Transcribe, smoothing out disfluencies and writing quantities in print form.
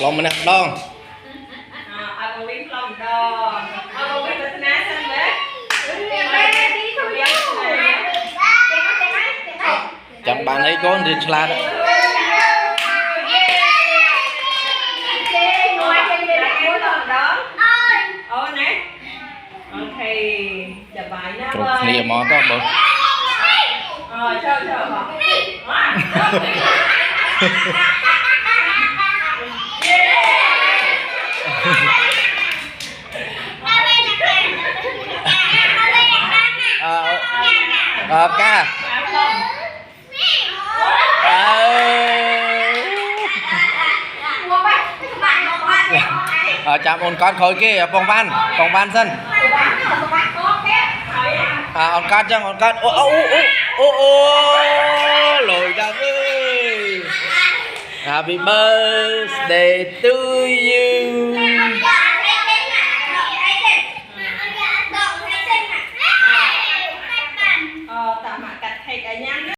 còn mình đòn ai còn biết lòng đòn ai còn biết là ná xanh đấy chẳng bạn ấy có đi slide chụp nia mò đó bố ca chạm ôn con khối kia bông ban sân ôn con chăng ôn con lồi ra ơi happy birthday to you